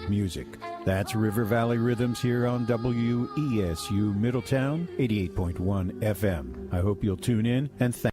music. That's River Valley Rhythms here on WESU Middletown, 88.1 FM. I hope you'll tune in and thank.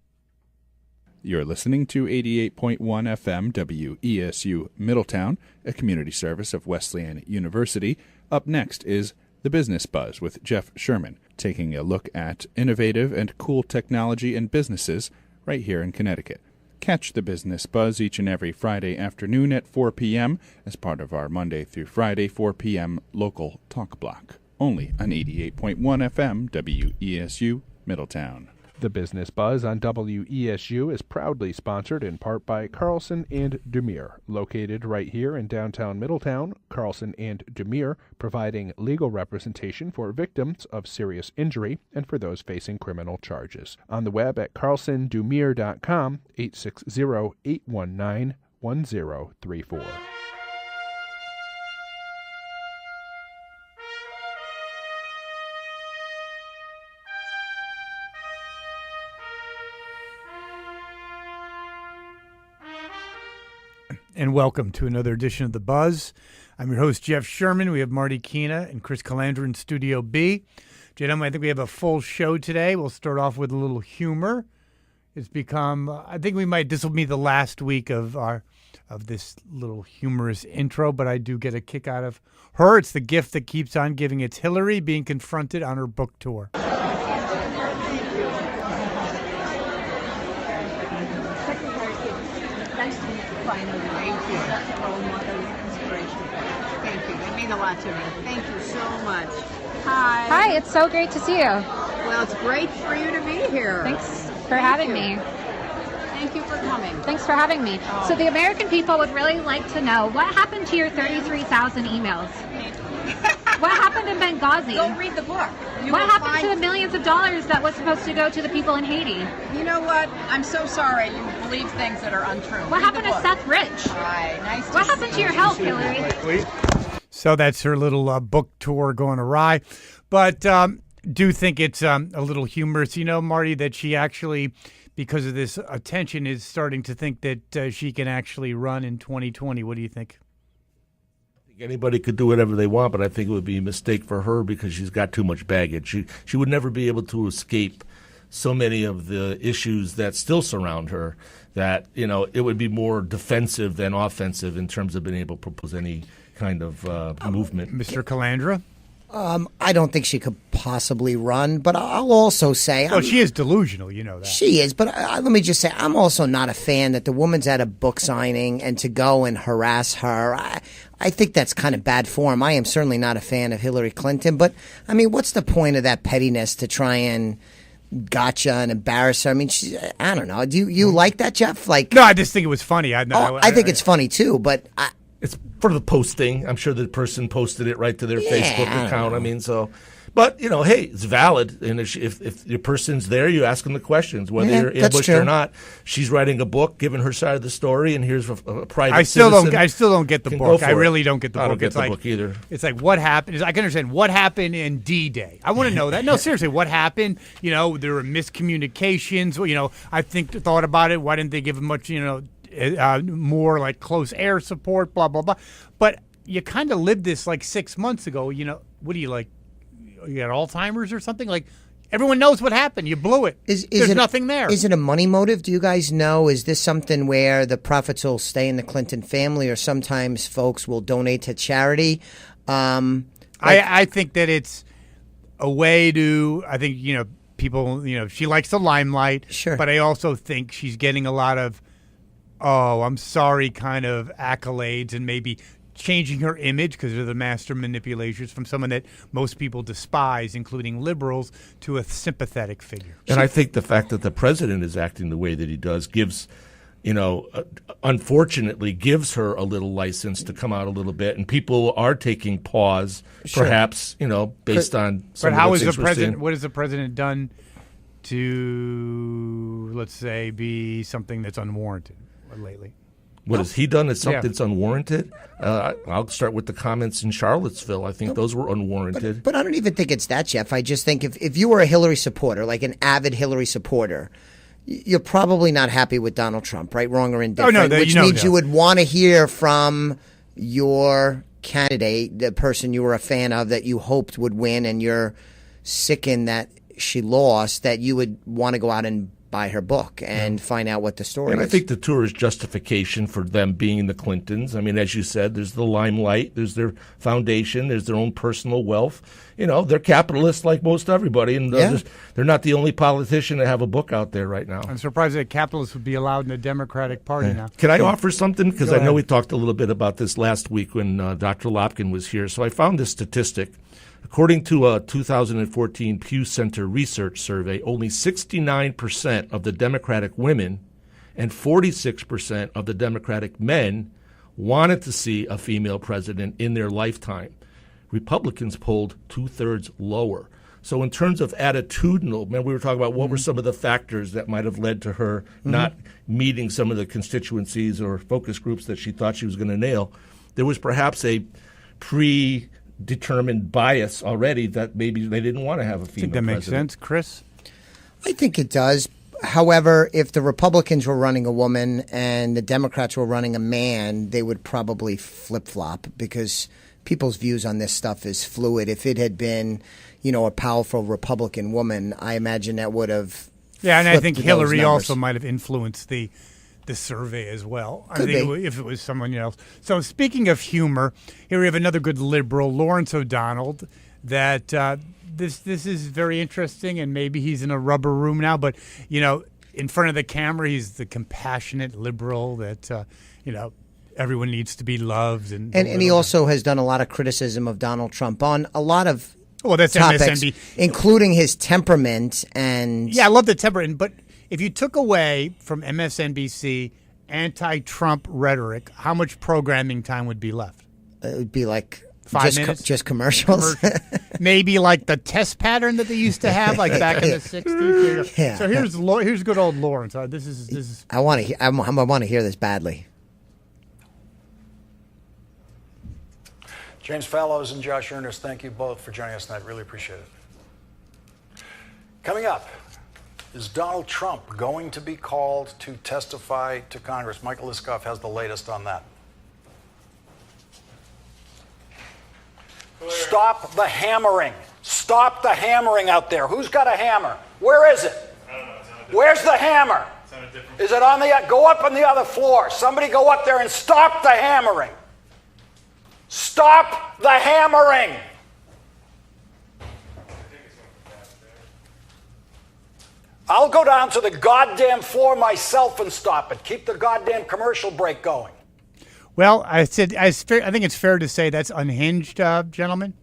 You're listening to 88.1 FM WESU Middletown, a community service of Wesleyan University. Up next is The Business Buzz with Jeff Sherman, taking a look at innovative and cool technology and businesses right here in Connecticut. Catch The Business Buzz each and every Friday afternoon at 4 p.m. as part of our Monday through Friday 4 p.m. local talk block, only on 88.1 FM WESU Middletown. The Business Buzz on WESU is proudly sponsored in part by Carlson and Demir, located right here in downtown Middletown. Carlson and Demir providing legal representation for victims of serious injury and for those facing criminal charges. On the web at carlsondemir.com, 860-819-1034. And welcome to another edition of The Buzz. I'm your host, Jeff Sherman. We have Marty Keena and Chris Calandra in Studio B. Gentlemen, I think we have a full show today. We'll start off with a little humor. It's become, I think this will be the last week of this little humorous intro, but I do get a kick out of her. It's the gift that keeps on giving. It's Hillary being confronted on her book tour. A lot to me. Thank you so much. Hi. Hi, it's so great to see you. Well, it's great for you to be here. Thanks for having me. Thank you for coming. Thanks for having me. Oh. So the American people would really like to know what happened to your 33,000 emails? What happened in Benghazi? Go read the book. What happened to the millions of dollars that was supposed to go to the people in Haiti? You know what? I'm so sorry you believe things that are untrue. What happened to Seth Rich? Hi, nice to What happened to your health, Hillary? So that's her little book tour going awry. But do think it's a little humorous. You know, Marty, that she actually, because of this attention, is starting to think that she can actually run in 2020. What do you think? I think anybody could do whatever they want, but I think it would be a mistake for her because she's got too much baggage. She would never be able to escape so many of the issues that still surround her that, you know, it would be more defensive than offensive in terms of being able to propose any kind of movement. Mr. Calandra? I don't think she could possibly run, but I'll also say... Well, she is delusional, you know that. She is, but let me just say, I'm also not a fan that the woman's at a book signing and to go and harass her. I think that's kind of bad form. I am certainly not a fan of Hillary Clinton, but, I mean, what's the point of that pettiness to try and gotcha and embarrass her? I mean, I don't know. Do you like that, Jeff? Like, no, I just think it was funny. I think it's funny, too, but... It's for the posting. I'm sure the person posted it right to their Facebook account. I mean, so, but you know, hey, it's valid. And if your person's there, you ask them the questions, whether you're ambushed or not. She's writing a book, giving her side of the story, and here's a private. citizen I still don't get the book. I really don't get the book. I don't get the book either. It's like what happened. I can understand what happened in D-Day. I want to know that. No, seriously, what happened? You know, there were miscommunications. You know, I thought about it. Why didn't they give much? You know. More like close air support, blah, blah, blah. But you kind of lived this like 6 months ago. You know, what do you like? You got Alzheimer's or something? Like, everyone knows what happened. You blew it. There's nothing there. Is it a money motive? Do you guys know? Is this something where the profits will stay in the Clinton family or sometimes folks will donate to charity? I think that it's a way to, I think, you know, people, you know, she likes the limelight. Sure. But I also think she's getting a lot of, oh, I'm sorry, kind of accolades and maybe changing her image because they're the master manipulators from someone that most people despise, including liberals, to a sympathetic figure. And I think the fact that the president is acting the way that he does gives, you know, unfortunately gives her a little license to come out a little bit. And people are taking pause, perhaps, you know, based on some But how of the is things the we're president? seeing. What has the president done to, let's say, be something that's unwarranted lately? What has he done? Is something that's unwarranted? I'll start with the comments in Charlottesville. I think those were unwarranted. But I don't even think it's that, Jeff. I just think if you were a Hillary supporter, like an avid Hillary supporter, you're probably not happy with Donald Trump, right, wrong, or indifferent, which means you would want to hear from your candidate, the person you were a fan of that you hoped would win, and you're sickened that she lost, that you would want to go out and buy her book and find out what the story And is. I think the tour is justification for them being the Clintons. I mean, as you said, there's the limelight, there's their foundation, there's their own personal wealth. You know, they're capitalists like most everybody, and they're not the only politician to have a book out there right now. I'm surprised that capitalists would be allowed in the Democratic Party now. Can I offer something? Because Go I know ahead. we talked a little bit about this last week when Dr. Lopkin was here. So I found this statistic. According to a 2014 Pew Center research survey, only 69% of the Democratic women and 46% of the Democratic men wanted to see a female president in their lifetime. Republicans polled 2/3 lower. So in terms of attitudinal, man, we were talking about what were some of the factors that might have led to her not meeting some of the constituencies or focus groups that she thought she was going to nail. There was perhaps a predetermined bias already that maybe they didn't want to have a female I think that makes president. sense. Chris? I think it does. However, if the Republicans were running a woman and the Democrats were running a man, they would probably flip-flop because people's views on this stuff is fluid. If it had been, a powerful Republican woman, I imagine that would have Yeah, and I think flipped those Hillary numbers. also might have influenced the survey as well. Could I think be. if it was someone else. So speaking of humor, here we have another good liberal, Lawrence O'Donnell, that this is very interesting, and maybe he's in a rubber room now, but, in front of the camera, he's the compassionate liberal that, everyone needs to be loved. And he also has done a lot of criticism of Donald Trump on a lot of that's topics, MSNBC. including his temperament and Yeah, I love the temperament, but if you took away from MSNBC anti-Trump rhetoric, how much programming time would be left? it would be like 5 minutes? just commercials. Maybe like the test pattern that they used to have, like back in the 60s. Yeah. So here's good old Lawrence. This is I want to. I want to hear this badly. James Fallows and Josh Earnest, thank you both for joining us tonight. Really appreciate it. Coming up, is Donald Trump going to be called to testify to Congress? Michael Liskoff has the latest on that. Stop the hammering. Stop the hammering out there. Who's got a hammer? Where is it? I don't know. Where's the hammer? Is it on go up on the other floor? Somebody go up there and stop the hammering. Stop the hammering. I'll go down to the goddamn floor myself and stop it. Keep the goddamn commercial break going. well. I think it's fair to say that's unhinged, gentlemen.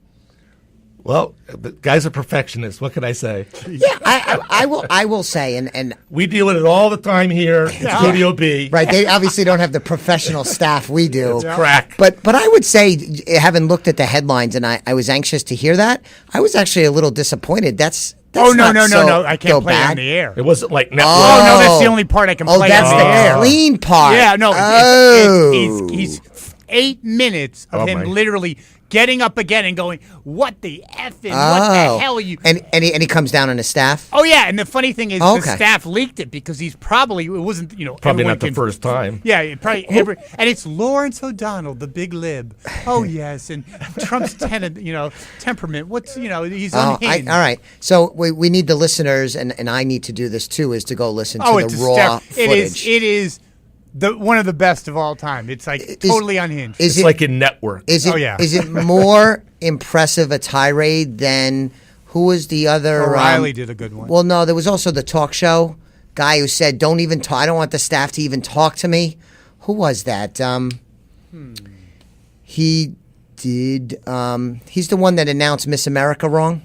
Well, the guy's a perfectionist. What can I say? Yeah, I will say, and We deal with it all the time here in Studio B. right, they obviously don't have the professional staff we do. It's crack. But I would say, having looked at the headlines, and I was anxious to hear that, I was actually a little disappointed. That's Oh, no, not no. I can't so play bad. on the air. It wasn't like network. Oh, no, that's the only part I can play that's on the air. the clean part. Yeah, no. Oh. He's 8 minutes of Oh, him my. literally getting up again and going, what the effing, what the hell are you? And he comes down on his staff. Oh, yeah, and the funny thing is the Okay. staff leaked it because it wasn't, Probably everyone not the can- first time. Yeah, and it's Lawrence O'Donnell, the big lib. Oh, yes, and Trump's temperament. What's, he's unhinged. All right. So we need the listeners, and I need to do this too, is to go listen to it's the raw hysterical. footage. It is one of the best of all time. It's like totally unhinged. Is It's it like in network. Is it? Oh, yeah. Is it more impressive a tirade than who was the other? O'Reilly did a good one. Well, no, there was also the talk show guy who said, "Don't even talk. I don't want the staff to even talk to me." Who was that? He did. He's the one that announced Miss America wrong.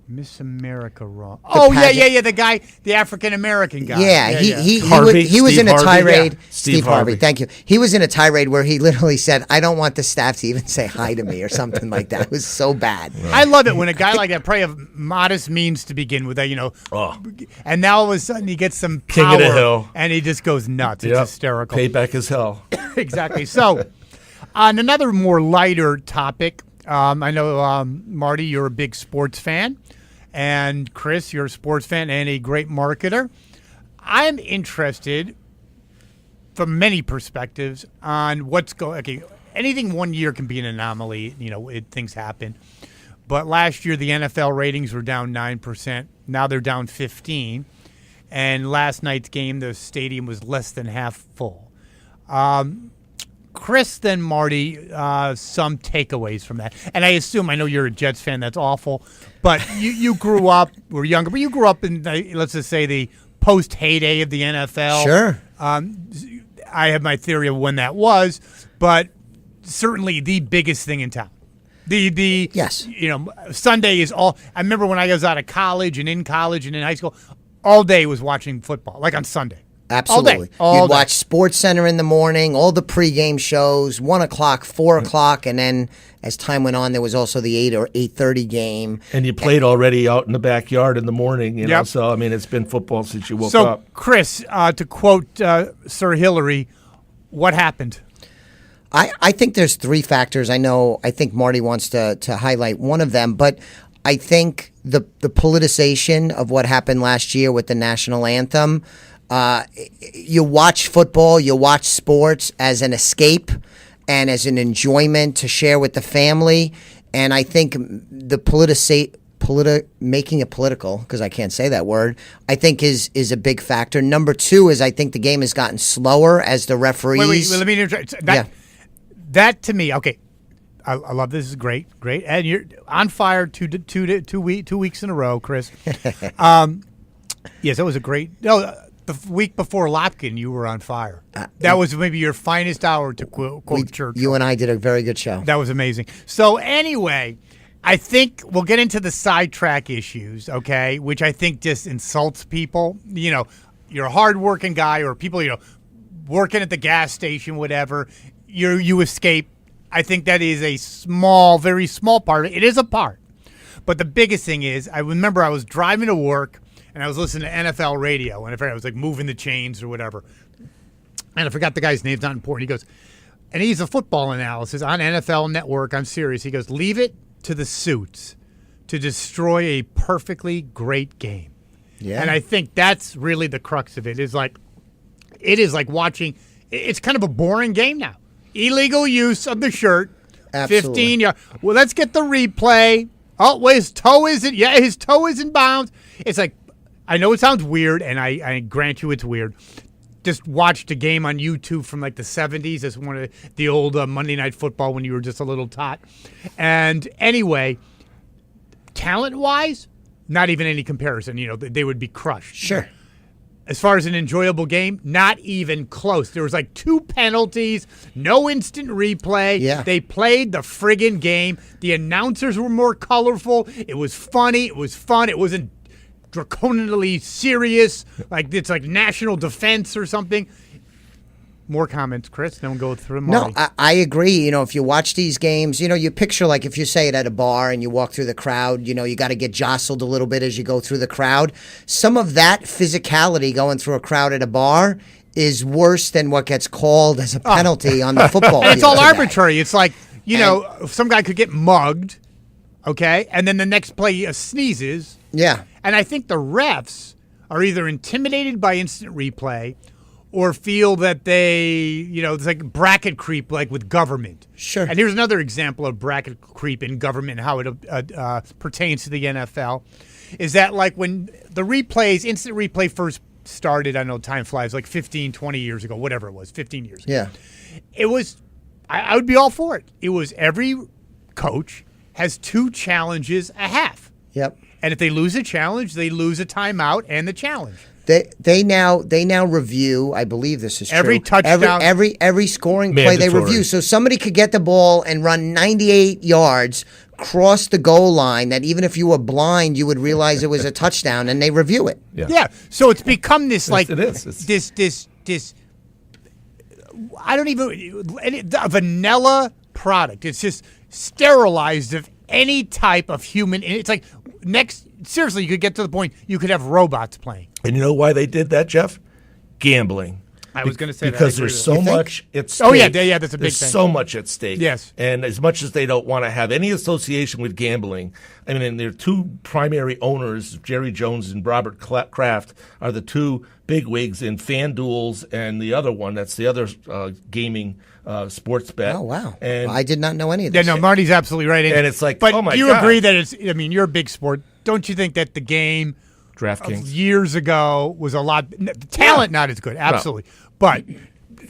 Miss America wrong. Oh, pageant. yeah, the guy, the African-American guy. Yeah, he Harvey, was in a Steve Harvey, tirade. yeah. Steve Harvey, thank you. He was in a tirade where he literally said, "I don't want the staff to even say hi to me" or something like that. It was so bad. I love it when a guy like that probably have modest means to begin with, and now all of a sudden he gets some King power of the hill. and he just goes nuts. It's Yep. hysterical. Payback is hell. Exactly. So, on another more lighter topic, I know, Marty, you're a big sports fan. And Chris, you're a sports fan and a great marketer. I'm interested, from many perspectives, on what's going. Okay, anything one year can be an anomaly. Things happen. But last year the NFL ratings were down 9%. Now they're down 15%. And last night's game, the stadium was less than half full. Chris, then Marty, some takeaways from that. And I know you're a Jets fan. That's awful. But you grew up, were younger, but you grew up in, let's just say, the post-heyday of the NFL. Sure. I have my theory of when that was, but certainly the biggest thing in town. Yes. Sunday is all. I remember when I was out of college and in high school, all day was watching football, like on Sunday. Absolutely. You'd watch Sports Center in the morning, all the pregame shows, 1 o'clock, 4 o'clock, and then as time went on, there was also the 8 or 8:30 game. And you played already out in the backyard in the morning, you know. So I mean, it's been football since you woke up. So, Chris, to quote Sir Hillary, what happened? I think there's 3 factors. I think Marty wants to highlight one of them, but I think the politicization of what happened last year with the national anthem. You watch football, you watch sports as an escape and as an enjoyment to share with the family. And I think the making it political, because I can't say that word, I think is a big factor. Number 2 is I think the game has gotten slower as the referees. Wait, let me interrupt. That to me, okay. I love this. Is great, and you're on fire two weeks in a row, Chris. Yes, that was a great. No, the week before Lopkin, you were on fire. That was maybe your finest hour, to quote Churchill. You and I did a very good show. That was amazing. So anyway, I think we'll get into the sidetrack issues, okay? Which I think just insults people. You're a hardworking guy, or people, working at the gas station, whatever. You escape. I think that is a very small part. It is a part. But the biggest thing is, I remember I was driving to work, and I was listening to NFL radio, and I was like moving the chains or whatever. And I forgot the guy's name. It's not important. He goes, and he's a football analysis on NFL Network. I'm serious. He goes, leave it to the suits to destroy a perfectly great game. Yeah. And I think that's really the crux of it. It is like watching. It's kind of a boring game now. Illegal use of the shirt. Absolutely. 15 yards. Well, let's get the replay. Oh, wait, his toe isn't. Yeah, his toe is in bounds. It's like, I know it sounds weird, and I grant you it's weird. Just watched a game on YouTube from like the 70s. It's one of the old Monday Night Football when you were just a little tot. And anyway, talent-wise, not even any comparison. They would be crushed. Sure. As far as an enjoyable game, not even close. There was like 2 penalties, no instant replay. Yeah. They played the friggin' game. The announcers were more colorful. It was funny. It was fun. It wasn't draconianly serious, like it's like national defense or something. More comments, Chris, then we'll go through them. No, I agree. If you watch these games, you picture like if you say it at a bar and you walk through the crowd, you got to get jostled a little bit as you go through the crowd. Some of that physicality going through a crowd at a bar is worse than what gets called as a penalty on the football field. And it's all arbitrary. It's like, some guy could get mugged, okay, and then the next play sneezes. Yeah. And I think the refs are either intimidated by instant replay or feel that it's like bracket creep, like with government. Sure. And here's another example of bracket creep in government and how it pertains to the NFL, is that like when the instant replay first started, I know time flies, like 15, 20 years ago, whatever it was, 15 years ago. Yeah. It was, I would be all for it. It was every coach has 2 challenges a half. Yep. And if they lose a challenge, they lose a timeout and the challenge. They now review. I believe this is true. Every touchdown, every scoring play they review. So somebody could get the ball and run 98 yards, cross the goal line. That even if you were blind, you would realize it was a touchdown, and they review it. Yeah. So it's become this like it is. This. I don't even a vanilla product. It's just sterilized of any type of human. It's like seriously, you could get to the point you could have robots playing. And you know why they did that, Jeff? Gambling. I was going to say because that. there's so much at stake. Oh, yeah, that's a big there's thing. so much at stake. Yes. And as much as they don't want to have any association with gambling, I mean, and their 2 primary owners, Jerry Jones and Robert Kraft, are the 2 bigwigs in FanDuel's and the other one, that's the other gaming sports bet. Oh, wow. And I did not know any of Yeah, this. no, Marty's absolutely right. And it's like, but oh my do you God. agree that it's? I mean, you're a big sport. Don't you think that the game of DraftKings. years ago was a lot talent not as good? Absolutely, but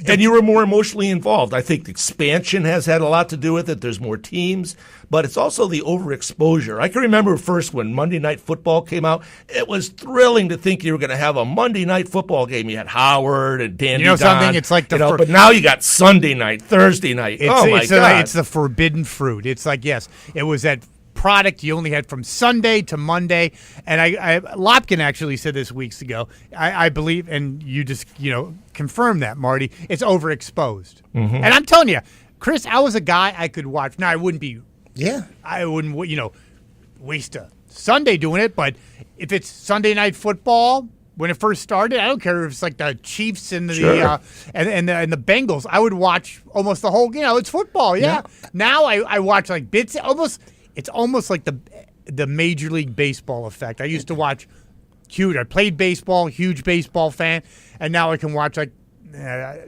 And you were more emotionally involved. I think expansion has had a lot to do with it. There's more teams, but it's also the overexposure. I can remember first when Monday Night Football came out, it was thrilling to think you were going to have a Monday Night Football game. You had Howard and Dandy You know Don, something? It's like the but now you got Sunday night, Thursday night. Oh my God. It's the forbidden fruit. It's like, yes, it was that product you only had from Sunday to Monday. And I Lopkin actually said this weeks ago. I believe, and you just confirmed that, Marty. It's overexposed. Mm-hmm. And I'm telling you, Chris, I was a guy I could watch. Now I wouldn't waste a Sunday doing it. But if it's Sunday Night Football. When it first started, I don't care if it's like the Chiefs and the and the Bengals. I would watch almost the whole. It's football. Yeah. Now I watch like bits. It's almost like the Major League Baseball effect. I used to watch huge. I played baseball, huge baseball fan, and now I can watch like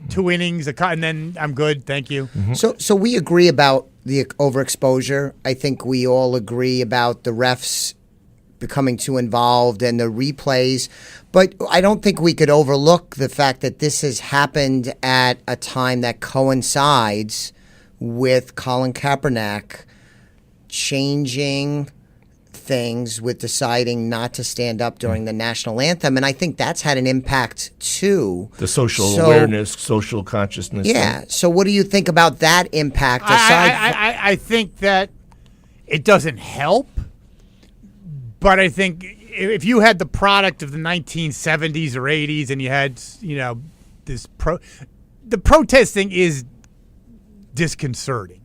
2 innings, and then I'm good. Thank you. Mm-hmm. So we agree about the overexposure. I think we all agree about the refs becoming too involved and the replays. But I don't think we could overlook the fact that this has happened at a time that coincides with Colin Kaepernick changing things with deciding not to stand up during the national anthem. And I think that's had an impact too. The social awareness, social consciousness. Yeah. So what do you think about that impact? I think that it doesn't help. But I think if you had the product of the 1970s or 80s and you had, the protesting is disconcerting.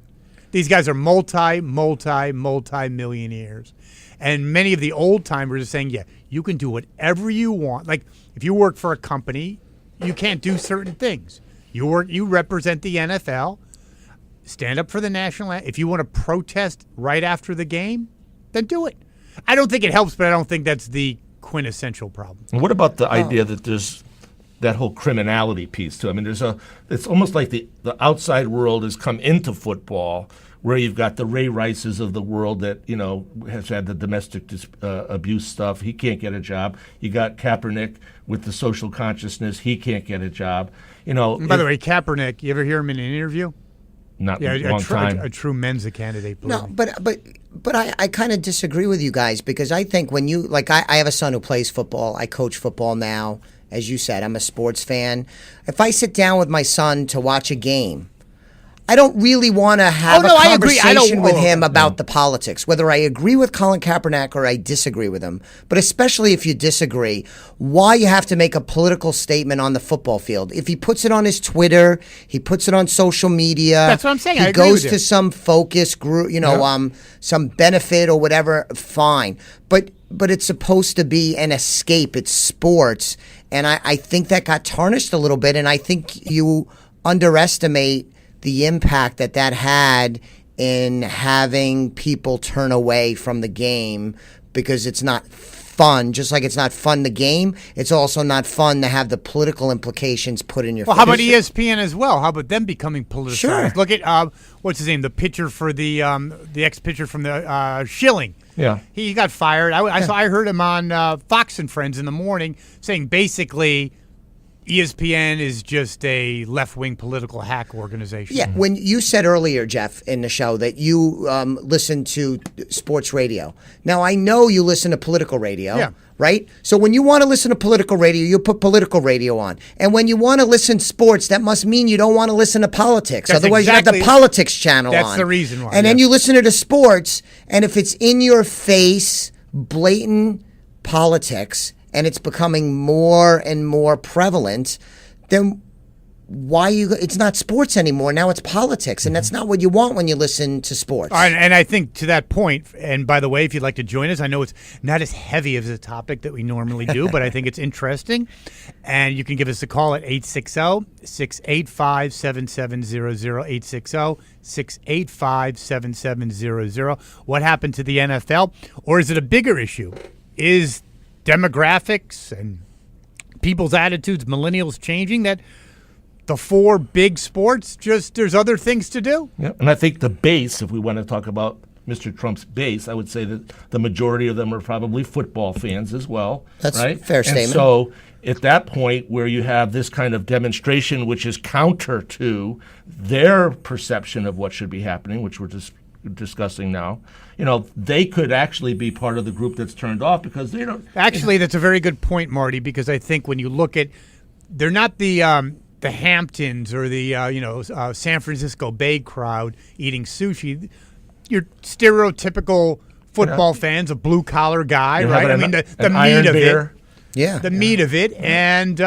These guys are multi-millionaires. And many of the old timers are saying, yeah, you can do whatever you want. Like if you work for a company, you can't do certain things. You represent the NFL, stand up for the national anthem. If you want to protest right after the game, then do it. I don't think it helps, but I don't think that's the quintessential problem. And what about the idea that there's that whole criminality piece too? I mean, it's almost like the outside world has come into football, where you've got the Ray Rices of the world that has had the domestic abuse stuff. He can't get a job. You got Kaepernick with the social consciousness. He can't get a job. And by the way, Kaepernick, you ever hear him in an interview? Not a long time. A true Mensa candidate. No, but I kind of disagree with you guys, because I think when you I have a son who plays football. I coach football now. As you said, I'm a sports fan. If I sit down with my son to watch a game, I don't really want to have a conversation with him about the politics, whether I agree with Colin Kaepernick or I disagree with him. But especially if you disagree, why you have to make a political statement on the football field? If he puts it on his Twitter, he puts it on social media. That's what I'm saying. He I agree goes with to you. some focus group, some benefit or whatever, fine. But it's supposed to be an escape. It's sports. And I think that got tarnished a little bit, and I think you underestimate the impact that had in having people turn away from the game because it's not fun. Just like it's not fun the game, it's also not fun to have the political implications put in your face. Well, how about ESPN as well? How about them becoming politicized? Sure. Look at, what's his name, the pitcher for the ex-pitcher from the Schilling. Yeah. He got fired. I heard him on Fox and Friends in the morning saying basically ESPN is just a left-wing political hack organization. Yeah, when you said earlier, Jeff, in the show that you listen to sports radio. Now, I know you listen to political radio, right? So when you want to listen to political radio, you put political radio on. And when you want to listen to sports, that must mean you don't want to listen to politics. Otherwise, you have the politics channel on. That's the reason why. And then you listen to the sports, and if it's in your face, blatant politics, and it's becoming more and more prevalent, then it's not sports anymore. Now it's politics, and that's not what you want when you listen to sports. All right, and I think to that point, and by the way, if you'd like to join us, I know it's not as heavy as a topic that we normally do, but I think it's interesting. And you can give us a call at 860-685-7700, 860-685-7700. What happened to the NFL? Or is it a bigger issue? Is demographics and people's attitudes, millennials changing, that the 4 big sports, just there's other things to do. Yeah. And I think the base, if we want to talk about Mr. Trump's base, I would say that the majority of them are probably football fans as well. That's right? a fair statement. And so at that point where you have this kind of demonstration which is counter to their perception of what should be happening, which we're just discussing now, they could actually be part of the group that's turned off because they don't. Actually, that's a very good point, Marty, because I think when you look at, they're not the Hamptons or the San Francisco Bay crowd eating sushi. Your stereotypical football fans, a blue collar guy, right? I mean, the meat of it. Yeah. The meat of it, and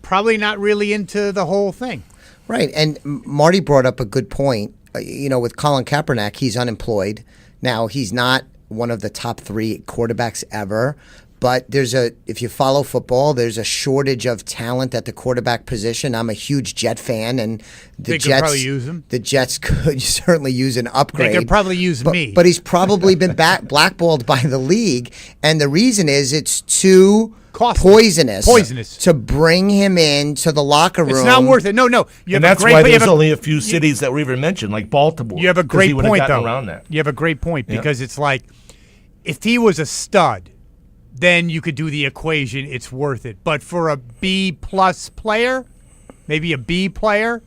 probably not really into the whole thing. Right. And Marty brought up a good point. With Colin Kaepernick, he's unemployed. Now, he's not one of the top 3 quarterbacks ever. But if you follow football, there's a shortage of talent at the quarterback position. I'm a huge Jet fan, and they could probably use him. The Jets could certainly use an upgrade. They could probably use me. But he's probably been blackballed by the league, and the reason is it's too poisonous to bring him into the locker room. It's not worth it. No. And that's why there's only a few cities that were even mentioned, like Baltimore. You have a great point, though. Around that. You have a great point because it's like if he was a stud, then you could do the equation, it's worth it. But for a B-plus player, maybe a B player,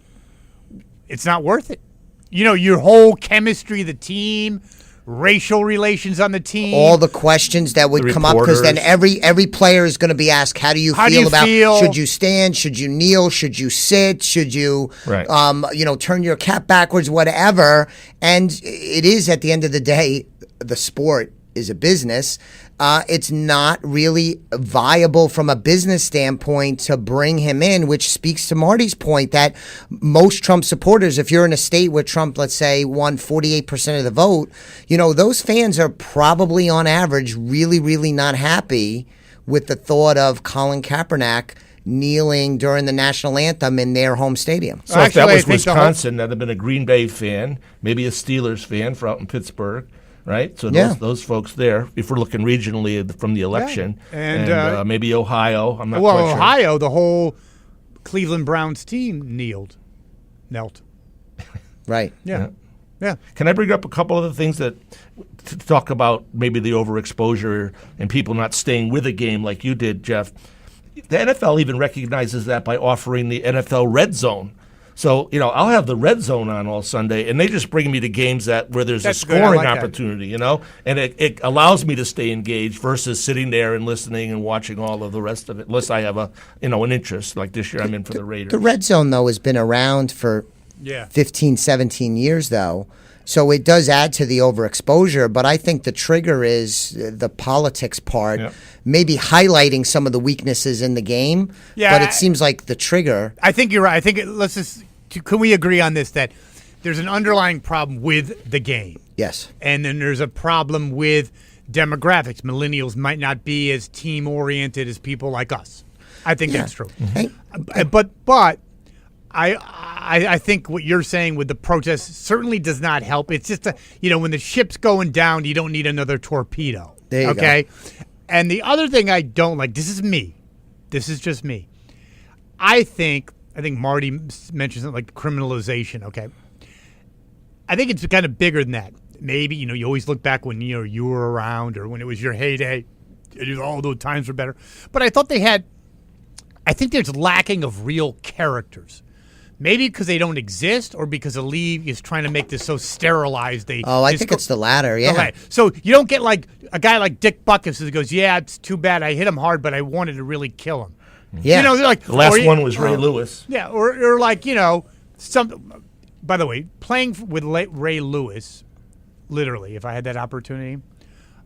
it's not worth it. Your whole chemistry of the team, racial relations on the team. All the questions that would come up, because then every player is going to be asked, how do you feel about, should you stand, should you kneel, should you sit, should you, turn your cap backwards, whatever. And it is, at the end of the day, the sport is a business. It's not really viable from a business standpoint to bring him in, which speaks to Marty's point that most Trump supporters, if you're in a state where Trump, let's say, won 48% of the vote, those fans are probably on average really, really not happy with the thought of Colin Kaepernick kneeling during the national anthem in their home stadium. So if that was Wisconsin, that'd have been a Green Bay fan, maybe a Steelers fan for out in Pittsburgh. Right, so those folks there. If we're looking regionally from the election, and maybe Ohio, I'm not quite sure. Ohio, the whole Cleveland Browns team knelt. Right. Yeah. Can I bring up a couple other things to talk about maybe the overexposure and people not staying with a game like you did, Jeff? The NFL even recognizes that by offering the NFL Red Zone. So, I'll have the Red Zone on all Sunday, and they just bring me to games where there's a scoring opportunity, and it allows me to stay engaged versus sitting there and listening and watching all of the rest of it, unless I have an interest. Like this year I'm in for the Raiders. The Red Zone, though, has been around for 15, 17 years, though. So it does add to the overexposure, but I think the trigger is the politics part, maybe highlighting some of the weaknesses in the game. Yeah, but it seems like the trigger. I think you're right. I think can we agree on this, that there's an underlying problem with the game? Yes. And then there's a problem with demographics. Millennials might not be as team-oriented as people like us. I think that's true. Mm-hmm. But I think what you're saying with the protests certainly does not help. It's just when the ship's going down, you don't need another torpedo. There you go. And the other thing I don't like, this is me. This is just me. I think Marty mentioned something like criminalization. Okay. I think it's kind of bigger than that. Maybe, you always look back when you were around or when it was your heyday. All those times were better. But I thought I think there's lacking of real characters. Maybe because they don't exist, or because the league is trying to make this so sterilized. I think it's the latter, yeah. Okay. So you don't get like a guy like Dick Butkus who goes, yeah, it's too bad I hit him hard, but I wanted to really kill him. Yeah. Like, the last one was Ray Lewis. Yeah, or like, some. By the way, playing with Ray Lewis, literally, if I had that opportunity,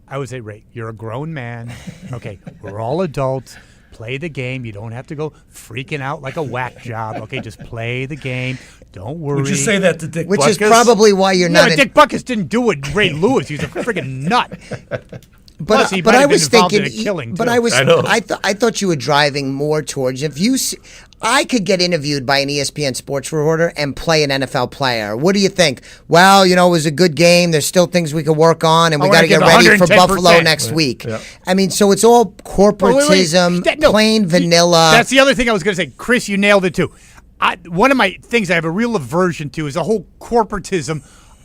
I would say, Ray, you're a grown man. Okay, we're all adults. Play the game. You don't have to go freaking out like a whack job. Okay, just play the game. Don't worry. Would you say that to Dick Butkus? Which is probably why you're not. Dick Butkus didn't do it. Ray Lewis. He's a freaking nut. But I was thinking. I thought you were driving more towards I could get interviewed by an ESPN sports reporter and play an NFL player. What do you think? Well, it was a good game. There's still things we could work on, and we got to get ready for Buffalo next week. Yeah. I mean, so it's all corporatism, plain vanilla. That's the other thing I was going to say. Chris, you nailed it too. one of my things I have a real aversion to is the whole corporatism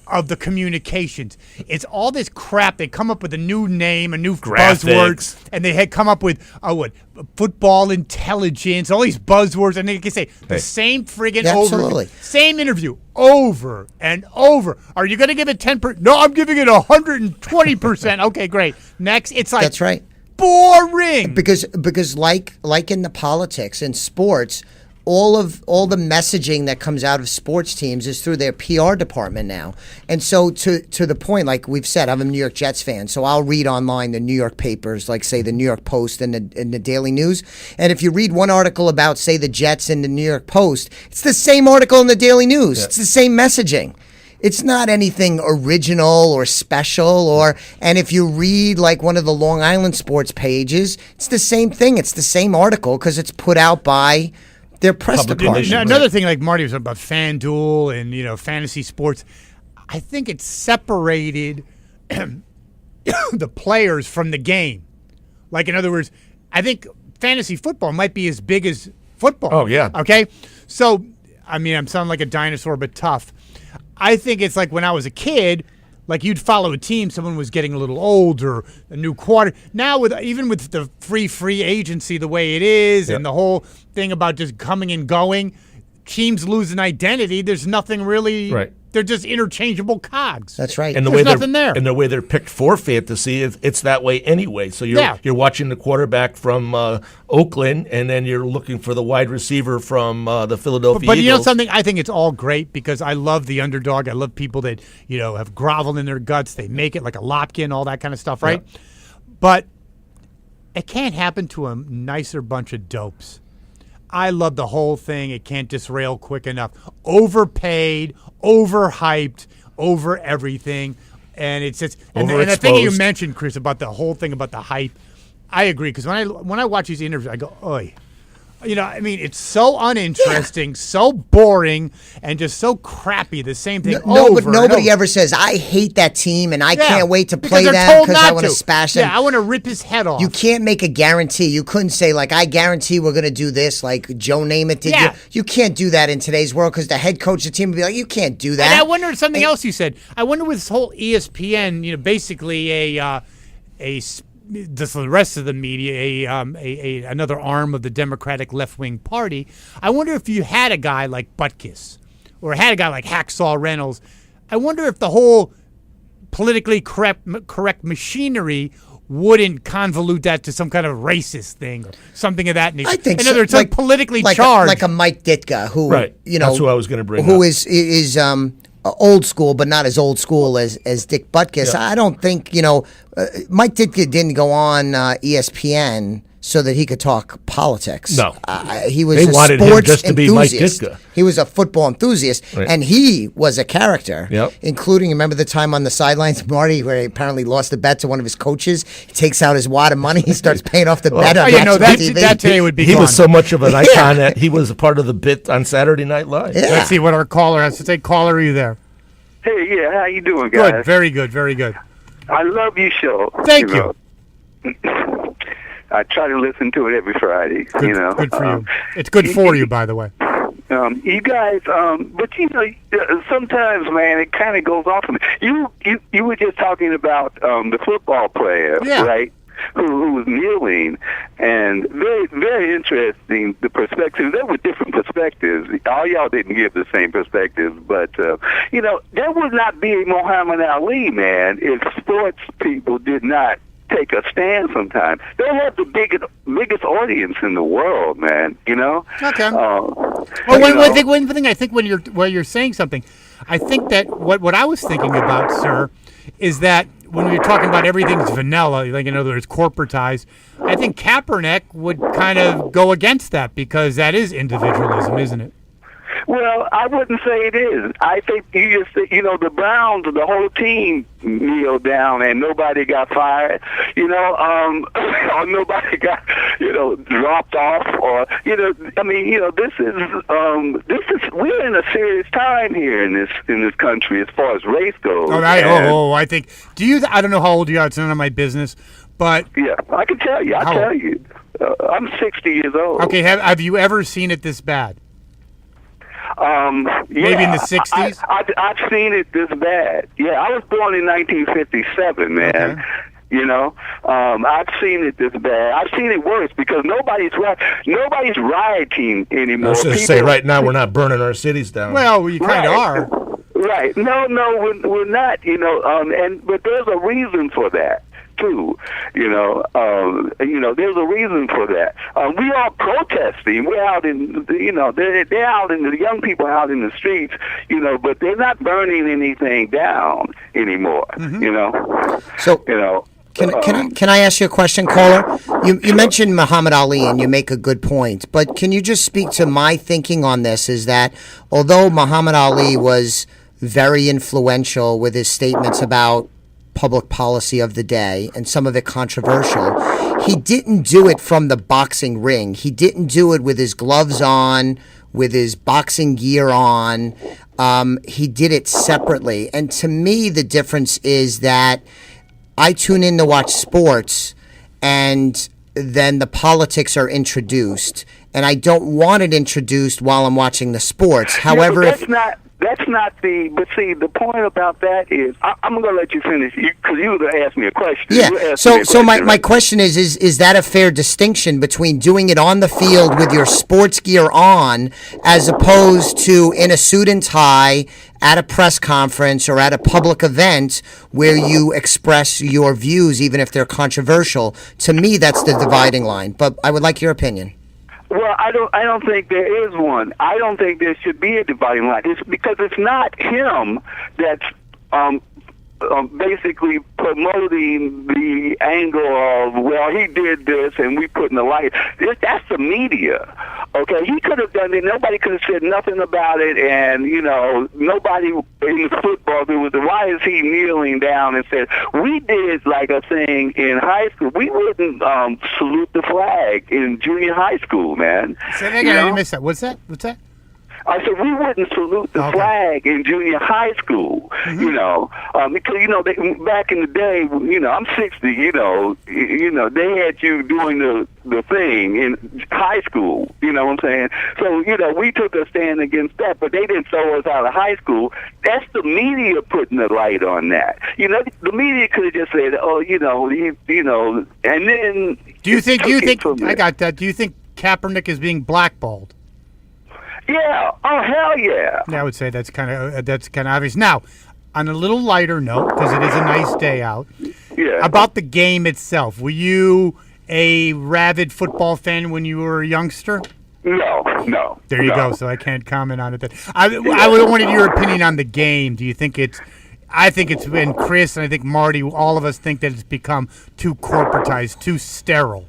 of the communications. It's all this crap. They come up with a new name, a new buzzword, and they had come up with football intelligence, all these buzzwords, and they can say the same friggin' same interview over and over. Are you going to give it 10%? No, I'm giving it 120%. Okay, great. Next, it's like that's right. Boring. Because like in the politics and sports, all the messaging that comes out of sports teams is through their PR department now. And so to the point, like we've said, I'm a New York Jets fan, so I'll read online the New York papers, like say the New York Post and the Daily News. And if you read one article about, say, the Jets in the New York Post, it's the same article in the Daily News. Yeah. It's the same messaging. It's not anything original or special, and if you read like one of the Long Island sports pages, it's the same thing. It's the same article because it's put out by their press department. Another thing, like Marty was talking about FanDuel and fantasy sports, I think it's separated the players from the game. Like, in other words, I think fantasy football might be as big as football. Oh, yeah. Okay? So, I mean, I'm sounding like a dinosaur, but tough. I think it's like when I was a kid, like you'd follow a team, someone was getting a little older, a new quarter. Now, even with the free agency the way it is, and the whole thing about just coming and going, teams lose an identity. There's nothing really. Right. They're just interchangeable cogs. That's right. And There's nothing there. And the way they're picked for fantasy, it's that way anyway. So you're watching the quarterback from Oakland, and then you're looking for the wide receiver from the Philadelphia Eagles. But you know something? I think it's all great because I love the underdog. I love people that have groveled in their guts. They make it like a Lopkin, all that kind of stuff, right? Yeah. But it can't happen to a nicer bunch of dopes. I love the whole thing. It can't disrail quick enough. Overpaid, overhyped, over everything. And it's just and the thing you mentioned, Chris, about the whole thing about the hype, I agree. Because when I watch these interviews, I go, oy. I mean, it's so uninteresting, so boring, and just so crappy. The same thing over. Nobody ever says, I hate that team, and I can't wait to play them because I want to smash them. Yeah, I want to rip his head off. You can't make a guarantee. You couldn't say, like, I guarantee we're going to do this, like Joe Namath did. Yeah. You can't do that in today's world because the head coach of the team would be like, you can't do that. And I wonder something else you said. I wonder with this whole ESPN, basically just the rest of the media, another arm of the Democratic left-wing party. I wonder if you had a guy like Butkus or had a guy like Hacksaw Reynolds, I wonder if the whole politically correct machinery wouldn't convolute that to some kind of racist thing or something of that nature. I think in other words, like politically charged. Like a Mike Ditka, who, that's who I was going to bring who up. is old school, but not as old school as Dick Butkus. Yeah. I don't think, Mike Ditka didn't go on ESPN so that he could talk politics. No. He was they a wanted sports him just to enthusiast. Be Mike Ditka. He was a football enthusiast, and he was a character, yep. including, remember the time on the sidelines, Marty, where he apparently lost a bet to one of his coaches? He takes out his wad of money, he starts paying off the bet. That today would be He gone. was so much of an icon that he was a part of the bit on Saturday Night Live. Yeah. Let's see what our caller has to say. Caller, are you there? Hey, yeah, how you doing, guys? Good, very good, very good. I love your show. Thank you. I try to listen to it every Friday. Good, good for you. It's good for you, by the way. You guys, but sometimes, man, it kind of goes off of me. You were just talking about the football player, right? Who was kneeling, and very, very interesting, the perspectives. There were different perspectives. All y'all didn't give the same perspectives, but, that would not be Muhammad Ali, man, if sports people did not take a stand sometimes. They have the biggest audience in the world, man, Okay. One thing I think when you're saying something, I think that what I was thinking about, sir, is that when you're talking about everything's vanilla, like in other words, corporatized, I think Kaepernick would kind of go against that because that is individualism, isn't it? Well, I wouldn't say it is. I think the Browns, the whole team kneeled down and nobody got fired, or nobody got, dropped off, or, this is we're in a serious time here in this country as far as race goes. I think, I don't know how old you are, it's none of my business, but. Yeah, I can tell you, I'm 60 years old. Okay, have you ever seen it this bad? Maybe in the 60s? I've seen it this bad. Yeah, I was born in 1957, man. Okay. You know, I've seen it this bad. I've seen it worse because nobody's rioting anymore. I was going to say, right now we're not burning our cities down. Well, you kind of are. Right. No, we're not. You know, but there's a reason for that too. There's a reason for that. We are protesting. We're out in, they're out in the young people out in the streets, but they're not burning anything down anymore. So, Can I ask you a question, caller? You mentioned Muhammad Ali, and you make a good point. But can you just speak to my thinking on this? Is that although Muhammad Ali was very influential with his statements about public policy of the day, and some of it controversial, he didn't do it from the boxing ring. He didn't do it with his gloves on, with his boxing gear on. He did it separately. And to me, the difference is that I tune in to watch sports, and then the politics are introduced, and I don't want it introduced while I'm watching the sports. However, that's not the. But see, the point about that is, I'm going to let you finish because you were going to ask me a question. Yeah. So my question is that a fair distinction between doing it on the field with your sports gear on, as opposed to in a suit and tie at a press conference or at a public event where you express your views, even if they're controversial? To me, that's the dividing line. But I would like your opinion. Well, I don't think there is one. I don't think there should be a dividing line. It's because it's not him that's basically promoting the angle of, well, he did this and we put in the light. That's the media. Okay, he could have done it. Nobody could have said nothing about it, and nobody in the football was. Why is he kneeling down and said we did like a thing in high school? We wouldn't salute the flag in junior high school, man. Say that again. I didn't miss that. What's that? I said we wouldn't salute the flag in junior high school, because back in the day, I'm 60, they had you doing the thing in high school, you know what I'm saying? So we took a stand against that, but they didn't throw us out of high school. That's the media putting the light on that. The media could have just said, and then do you think I got that? Do you think Kaepernick is being blackballed? Yeah. Oh, hell yeah. Yeah, I would say that's kind of obvious. Now, on a little lighter note, because it is a nice day out. Yeah. About the game itself, were you a rabid football fan when you were a youngster? No. There you go. So I can't comment on it. I would wanted your opinion on the game. Do you think it's? I think it's been Chris, and I think Marty. All of us think that it's become too corporatized, too sterile.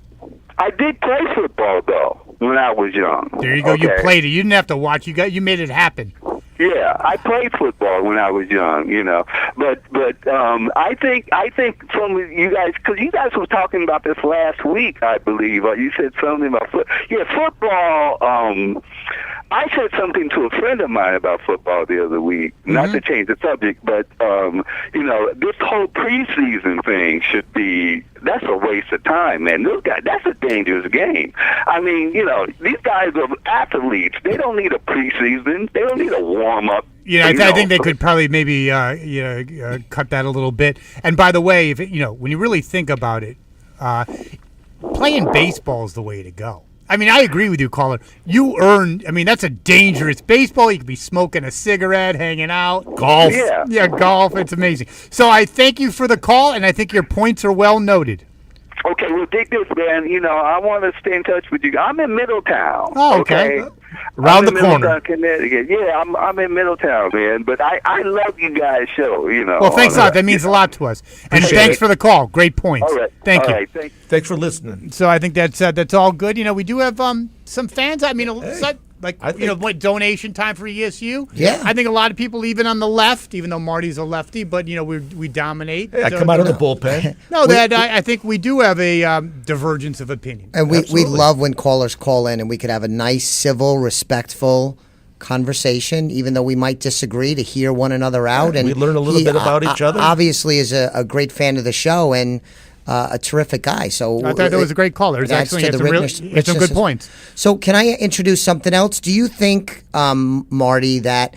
I did play football though when I was young. There you go. Okay. You played it. You didn't have to watch. You made it happen. Yeah, I played football when I was young, But I think from you guys, because you guys were talking about this last week, I believe. You said something about football. I said something to a friend of mine about football the other week. Mm-hmm. Not to change the subject, but this whole preseason thing should be. That's a waste of time, man. That's a dangerous game. I mean, these guys are athletes. They don't need a preseason. They don't need a warm up. Yeah, I think they could probably maybe cut that a little bit. And by the way, if when you really think about it, playing baseball is the way to go. I mean, I agree with you, caller. That's a dangerous baseball. You could be smoking a cigarette, hanging out. Golf. Yeah, golf. It's amazing. So I thank you for the call, and I think your points are well noted. Okay, well, dig this, man. I want to stay in touch with you. I'm in Middletown. Oh, okay. Around the corner. Connecticut. Yeah, I'm in Middletown, man. But I love you guys' show, Well, thanks a lot. That means a lot to us. And thanks for the call. Great points. All right. Thank you. All right, thanks for listening. So I think that's all good. We do have some fans. I mean, donation time for ESU. Yeah. I think a lot of people, even on the left, even though Marty's a lefty, but we dominate. Yeah, come out of the bullpen. No, I think we do have a divergence of opinion. And we love when callers call in, and we could have a nice, civil, respectful conversation, even though we might disagree, to hear one another out. And we learn a little bit about each other. Obviously, is a great fan of the show, and a terrific guy. So I thought that was a great call. There's actually some good points. So can I introduce something else? Do you think, Marty, that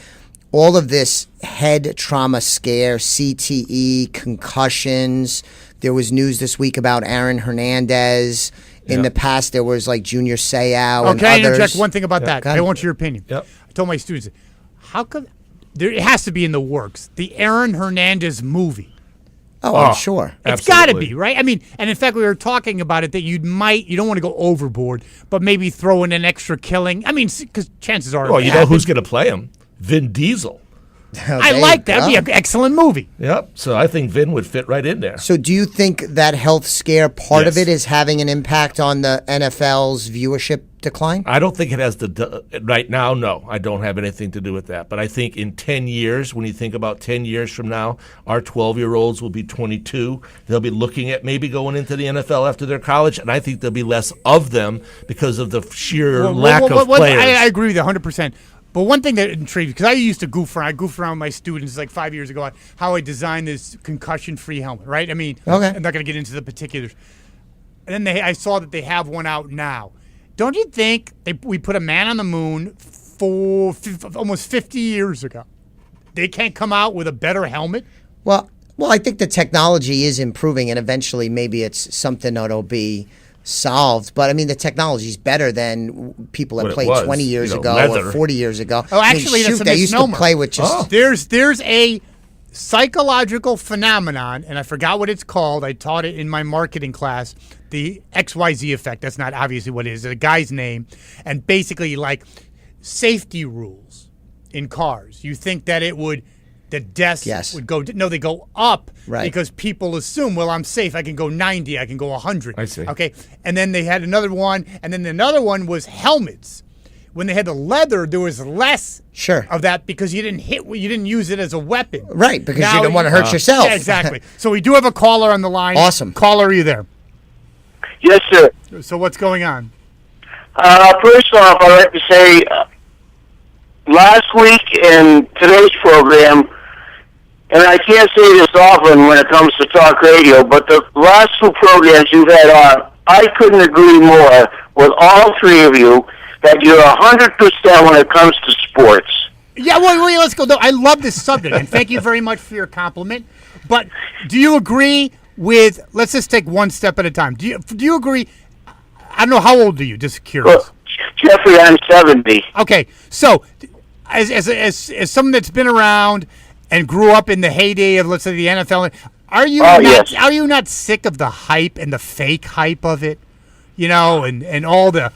all of this head trauma scare, CTE, concussions, there was news this week about Aaron Hernandez. In the past, there was like Junior Seau and others. Okay, interject one thing about that. I want your opinion. Yep. I told my students, how come it has to be in the works, the Aaron Hernandez movie. Oh, I'm sure. It's got to be, right? I mean, and in fact, we were talking about it that you don't want to go overboard, but maybe throw in an extra killing. I mean, because chances are. Well, you know who's going to play him? Vin Diesel. I like that. That'd be an excellent movie. Yep. So I think Vin would fit right in there. So do you think that health scare part of it is having an impact on the NFL's viewership decline? I don't think it has right now. No, I don't have anything to do with that. But I think in 10 years, when you think about 10 years from now, our 12-year-olds will be 22. They'll be looking at maybe going into the NFL after their college, and I think there'll be less of them because of the sheer lack of players. I agree with you 100%. But one thing that intrigued me, because I used to goof around with my students like 5 years ago on how I designed this concussion-free helmet, right? I mean, I'm not going to get into the particulars. And then I saw that they have one out now. Don't you think we put a man on the moon almost 50 years ago? They can't come out with a better helmet? Well, I think the technology is improving, and eventually maybe it's something that'll be solved. But I mean, the technology is better than people that played 20 years ago or 40 years ago. Oh, actually, that's a they used to misnomer. play with just. There's a psychological phenomenon, and I forgot what it's called. I taught it in my marketing class. The XYZ effect. That's not obviously what it is. It's a guy's name, and basically like safety rules in cars. You think that the deaths would go. No, they go up because people assume, well, I'm safe. I can go 90. I can go 100. I see. Okay, and then they had another one, and then another one was helmets. When they had the leather, there was less of that because you didn't use it as a weapon. Right, because you didn't want to hurt yourself. Yeah, exactly. So we do have a caller on the line. Awesome. Caller, are you there? Yes, sir. So what's going on? First off, I'd like to say last week in today's program, and I can't say this often when it comes to talk radio, but the last two programs you've had on, I couldn't agree more with all three of you that you're 100% when it comes to sports. Yeah, wait, let's go. No, I love this subject, and thank you very much for your compliment. But do you agree with, let's just take one step at a time. Do you agree, I don't know, how old are you? Just curious. Well, Jeffrey, I'm 70. Okay, so as someone that's been around and grew up in the heyday of, let's say, the NFL, are you not sick of the hype and the fake hype of it? You know, and all the...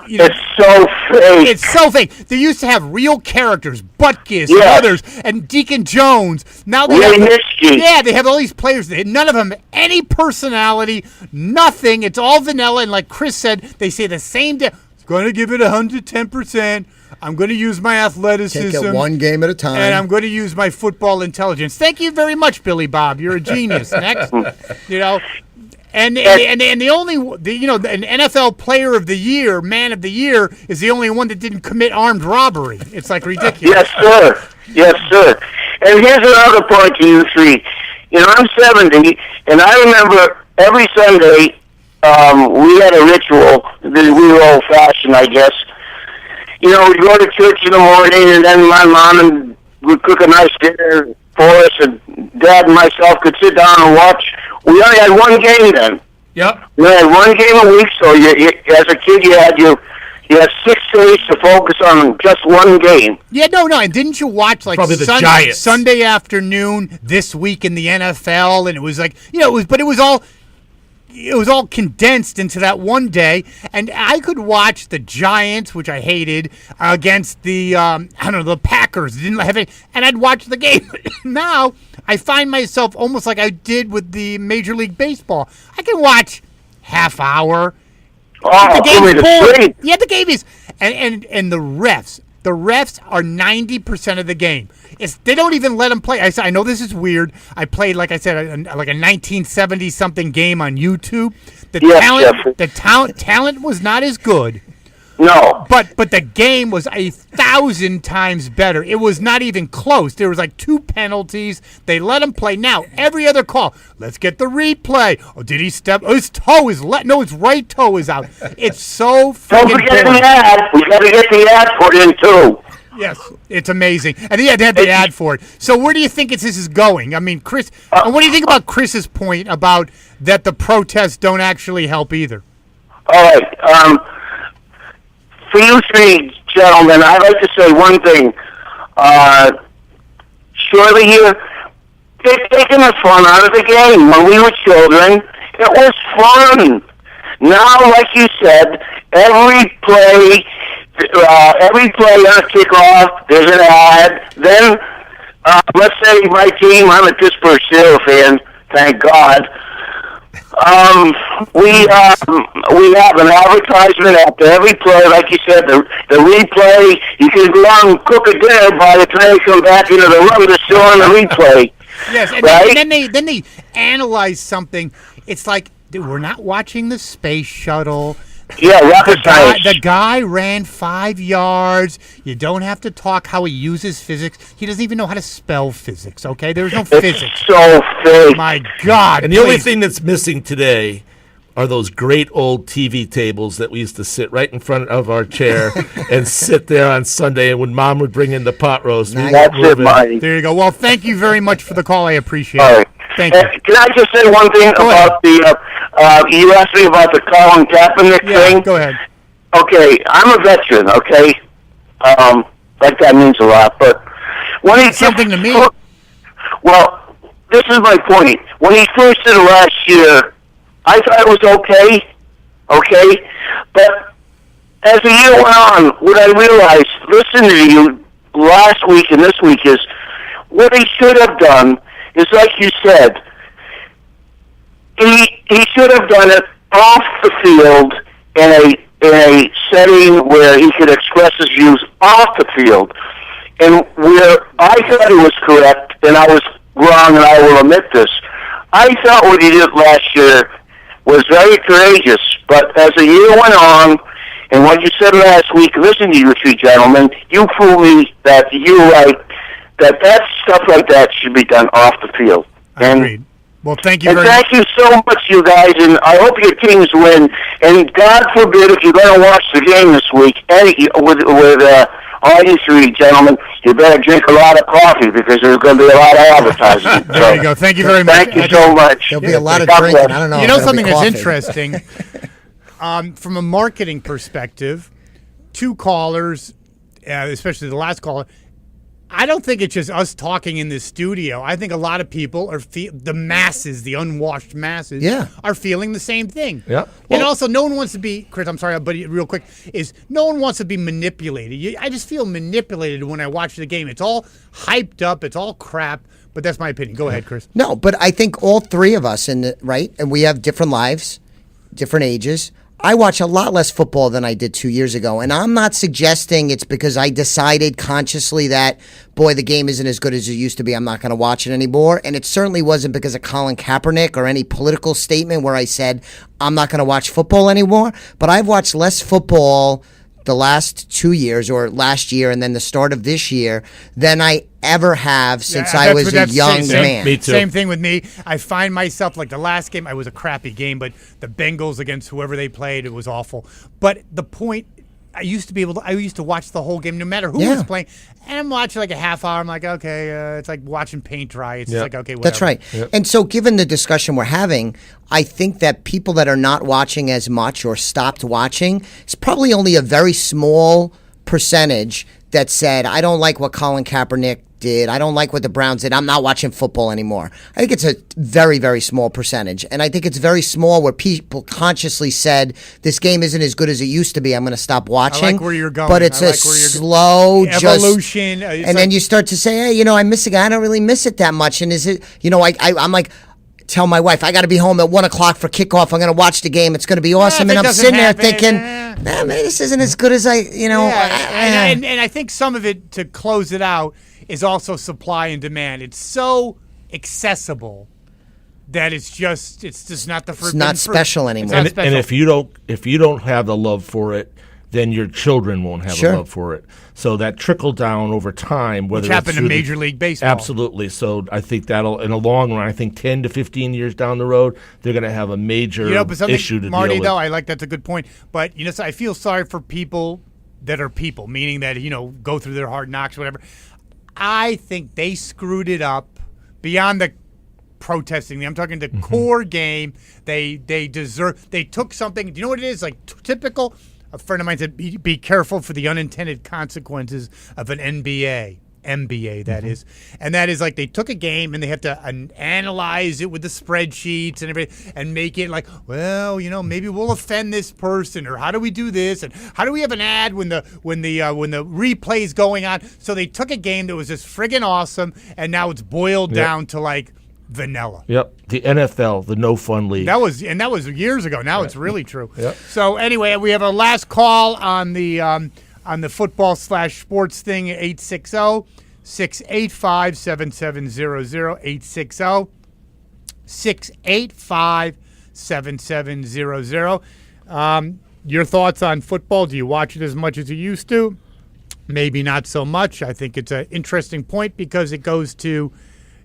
It's so fake. It's so fake. They used to have real characters, Butkus and others, and Deacon Jones. Now they they have all these players. None of them have any personality, nothing. It's all vanilla. And like Chris said, they say the same day. Going to give it 110%. I'm going to use my athleticism. Take it one game at a time. And I'm going to use my football intelligence. Thank you very much, Billy Bob. You're a genius. Next, you know. And the only, an NFL player of the year, man of the year, is the only one that didn't commit armed robbery. It's like ridiculous. Yes, sir. Yes, sir. And here's another point to you three. You know, I'm 70, and I remember every Sunday we had a ritual. We were old-fashioned, I guess. You know, we'd go to church in the morning, and then my mom would cook a nice dinner for us, and Dad and myself could sit down and watch. We only had one game then. Yep. We had one game a week, so as a kid you had 6 days to focus on just one game. Yeah, no, and didn't you watch like Sunday afternoon this week in the NFL, and it was like, it was all condensed into that one day, and I could watch the Giants, which I hated, against the the Packers. Didn't have any, and I'd watch the game. Now I find myself almost like I did with the Major League Baseball. I can watch half hour. Oh, the game is the game is, and the refs. The refs are 90% of the game. They don't even let them play. I know this is weird. I played, like I said, like a 1970-something game on YouTube. The talent was not as good, No. But the game was 1,000 times better. It was not even close. There was like 2 penalties. They let him play. Now, every other call, let's get the replay. Oh, did he step? Oh, his toe is no, his right toe is out. It's so Don't freaking forget boring. the ad. We got to get the ad put in, too. Yes, it's amazing. And he had to have the ad for it. So where do you think this is going? I mean, Chris, and what do you think about Chris's point about that the protests don't actually help either? All right. For you three gentlemen, I'd like to say one thing. Surely they're taking the fun out of the game. When we were children, it was fun. Now, like you said, every play on a kickoff, there's an ad. Then, let's say my team, I'm a Pittsburgh Steelers fan, thank God. We have an advertisement after every play, like you said, the replay. You can go out and cook a dinner by the time you come back into the room. They're still on the replay. Yes, and right? then they analyze something. It's like, dude, we're not watching the space shuttle. Yeah, rocket science. The guy ran 5 yards. You don't have to talk how he uses physics. He doesn't even know how to spell physics, okay? There's no physics. So fake. My God. And the only thing that's missing today are those great old TV tables that we used to sit right in front of our chair and sit there on Sunday. And when Mom would bring in the pot roast, That's it, Marty. There you go. Well, thank you very much for the call. I appreciate All it. right. Thank you. Can I just say one thing about the? You asked me about the Colin Kaepernick thing. Go ahead. Okay, I'm a veteran. Okay, like that means a lot. But when he something to me. Well, this is my point. When he first did it last year, I thought it was okay. But as the year went on, what I realized, listening to you last week and this week, is what he should have done is, like you said, he should have done it off the field in a setting where he could express his views off the field. And where I thought he was correct, and I was wrong, and I will admit this, I thought what he did last year was very courageous. But as the year went on, and what you said last week, listen to you three gentlemen, you proved me that you're right, that stuff like that should be done off the field. Agreed. Well, thank you and very thank you so much, you guys, and I hope your teams win. And God forbid, if you're going to watch the game this week, with all you three gentlemen, you better drink a lot of coffee because there's going to be a lot of advertising. There you go. Thank you very much. Thank you so much. There'll be a lot of God drinking. bless. I don't know. You if know there'll something be that's coffee. interesting? From a marketing perspective, 2 callers, especially the last caller, I don't think it's just us talking in this studio. I think a lot of people are the masses, the unwashed masses, are feeling the same thing. Yeah. And also, no one wants to be, Chris, I'm sorry, but real quick, no one wants to be manipulated. I just feel manipulated when I watch the game. It's all hyped up. It's all crap. But that's my opinion. Go ahead, Chris. No, but I think all three of us, right? And we have different lives, different ages. I watch a lot less football than I did 2 years ago, and I'm not suggesting it's because I decided consciously that, boy, the game isn't as good as it used to be. I'm not going to watch it anymore, and it certainly wasn't because of Colin Kaepernick or any political statement where I said I'm not going to watch football anymore, but I've watched less football the last 2 years or last year and then the start of this year than I ever have since I was a young man. Me too. Same thing with me. I find myself, like the last game, it was a crappy game, but the Bengals against whoever they played, it was awful. But the point, I used to watch the whole game no matter who was playing. And I'm watching like a half hour. I'm like, okay, it's like watching paint dry. It's just like, okay, whatever. That's right. Yep. And so given the discussion we're having, I think that people that are not watching as much or stopped watching, it's probably only a very small percentage that said, I don't like what Colin Kaepernick did. I don't like what the Browns did. I'm not watching football anymore. I think it's a very, very small percentage. And I think it's very small where people consciously said, this game isn't as good as it used to be. I'm going to stop watching. I like where you're going. But it's a slow evolution. And then you start to say, hey, I'm missing it. I don't really miss it that much. And is it, I'm like, tell my wife, I got to be home at 1 o'clock for kickoff. I'm going to watch the game. It's going to be awesome. And I'm sitting there thinking, man, this isn't as good as And I think some of it, to close it out, is also supply and demand. It's so accessible that it's just not the forbidden It's not special anymore. And if you don't have the love for it, then your children won't have Sure. a love for it. So that trickle down over time, whether Which it's happened in through Major League Baseball. Absolutely. So I think that'll, in the long run, I think 10 to 15 years down the road, they're going to have a major But something, issue to Marty, deal with. though, I like that's a good point. But so I feel sorry for people that are people, meaning that go through their hard knocks, whatever. I think they screwed it up beyond the protesting. I'm talking the core game. They deserve. They took something. Do you know what it is? Like typical. A friend of mine said, "Be careful for the unintended consequences of an MBA, that is." And that is like they took a game and they have to analyze it with the spreadsheets and everything and make it like, well, maybe we'll offend this person, or how do we do this, and how do we have an ad when the replay is going on? So they took a game that was just friggin' awesome, and now it's boiled down to like vanilla. Yep. The NFL, the no fun league. That was years ago. Now it's really true. Yep. So anyway, we have a last call on the football/sports thing, 860-685-7700, 860-685-7700. Your thoughts on football? Do you watch it as much as you used to? Maybe not so much. I think it's an interesting point because it goes to